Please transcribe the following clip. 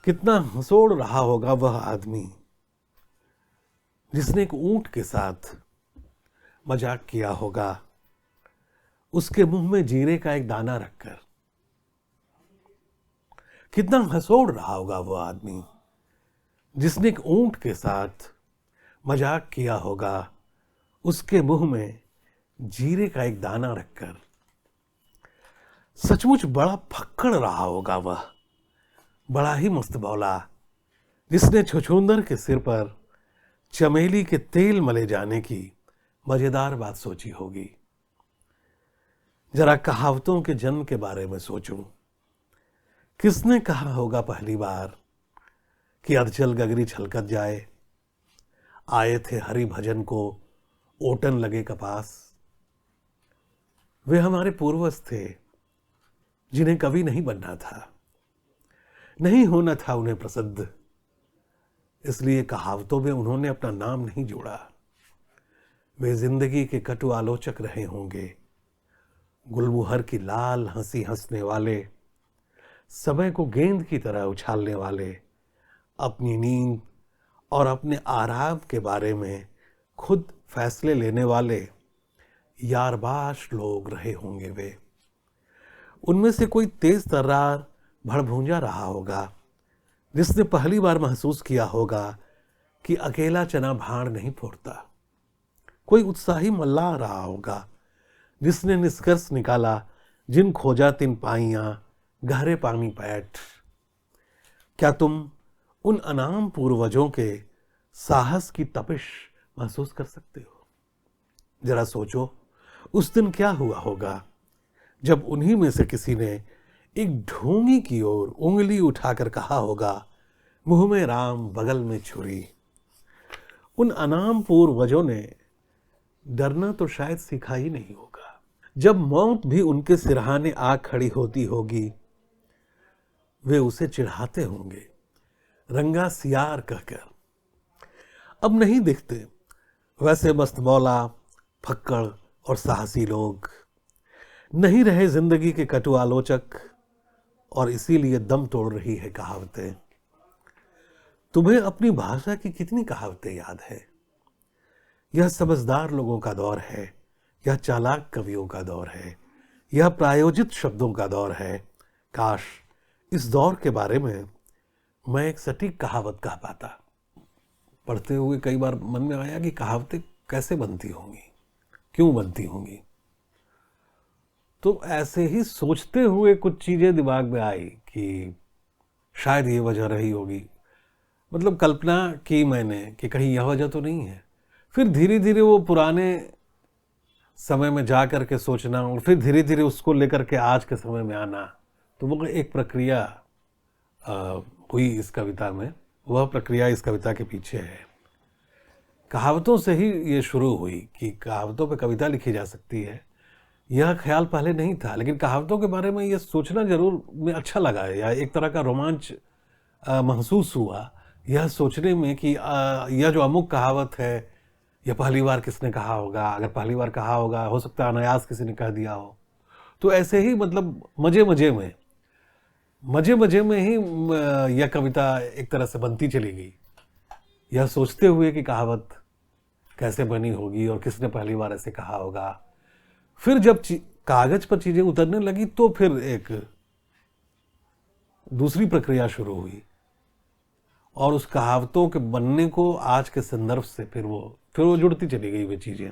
कितना हंसोड़ रहा होगा वह आदमी जिसने एक ऊंट के साथ मजाक किया होगा, उसके मुंह में जीरे का एक दाना रखकर। कितना हंसोड़ रहा होगा वह आदमी जिसने एक ऊंट के साथ मजाक किया होगा, उसके मुंह में जीरे का एक दाना रखकर। सचमुच बड़ा फक्कड़ रहा होगा वह, बड़ा ही मस्त बौला, जिसने छछूंदर के सिर पर चमेली के तेल मले जाने की मजेदार बात सोची होगी। जरा कहावतों के जन्म के बारे में सोचूं। किसने कहा होगा पहली बार कि अधजल गगरी छलकत जाए, आए थे हरि भजन को ओटन लगे कपास। वे हमारे पूर्वज थे जिन्हें कवि नहीं बनना था, नहीं होना था उन्हें प्रसिद्ध, इसलिए कहावतों में उन्होंने अपना नाम नहीं जोड़ा। वे जिंदगी के कटु आलोचक रहे होंगे, गुलमुहर की लाल हंसी हंसने वाले, समय को गेंद की तरह उछालने वाले, अपनी नींद और अपने आराम के बारे में खुद फैसले लेने वाले यारबाश लोग रहे होंगे वे। उनमें से कोई तेज तर्रार भड़भूंजा रहा होगा जिसने पहली बार महसूस किया होगा कि अकेला चना भाड़ नहीं फोड़ता। कोई उत्साही मल्लाह रहा होगा जिसने निष्कर्ष निकाला, जिन खोजा तिन पाइयां गहरे पानी पैठ। क्या तुम उन अनाम पूर्वजों के साहस की तपिश महसूस कर सकते हो? जरा सोचो, उस दिन क्या हुआ होगा जब उन्हीं में से किसी ने एक ढोंगी की ओर उंगली उठाकर कहा होगा, मुंह में राम बगल में छुरी। उन अनाम पूर्वजों ने डरना तो शायद सीखा ही नहीं होगा। जब मौत भी उनके सिरहाने आ खड़ी होती होगी, वे उसे चिढ़ाते होंगे रंगा सियार कहकर। अब नहीं दिखते वैसे मस्त मौला, फक्कड़ और साहसी लोग। नहीं रहे जिंदगी के कटु आलोचक, और इसीलिए दम तोड़ रही है कहावतें। तुम्हें अपनी भाषा की कितनी कहावतें याद है? यह समझदार लोगों का दौर है, यह चालाक कवियों का दौर है, यह प्रायोजित शब्दों का दौर है। काश इस दौर के बारे में मैं एक सटीक कहावत कह पाता। पढ़ते हुए कई बार मन में आया कि कहावतें कैसे बनती होंगी, क्यों बनती होंगी। तो ऐसे ही सोचते हुए कुछ चीजें दिमाग में आई कि शायद ये वजह रही होगी। मतलब कल्पना की मैंने कि कहीं यह वजह तो नहीं है। फिर धीरे धीरे वो पुराने समय में जा कर के सोचना, और फिर धीरे धीरे उसको लेकर के आज के समय में आना, तो वो एक प्रक्रिया हुई इस कविता में। वह प्रक्रिया इस कविता के पीछे है। कहावतों से ही ये शुरू हुई कि कहावतों पे कविता लिखी जा सकती है। यह ख्याल पहले नहीं था, लेकिन कहावतों के बारे में यह सोचना जरूर में अच्छा लगा, या एक तरह का रोमांच महसूस हुआ यह सोचने में कि यह जो अमुक कहावत है, यह पहली बार किसने कहा होगा। अगर पहली बार कहा होगा, हो सकता है अनायास किसी ने कह दिया हो। तो ऐसे ही मतलब मजे मजे में ही यह कविता एक तरह से बनती चली गई, यह सोचते हुए कि कहावत कैसे बनी होगी और किसने पहली बार ऐसे कहा होगा। फिर जब कागज पर चीजें उतरने लगी तो फिर एक दूसरी प्रक्रिया शुरू हुई, और उस कहावतों के बनने को आज के संदर्भ से फिर वो जुड़ती चली गई वे चीजें।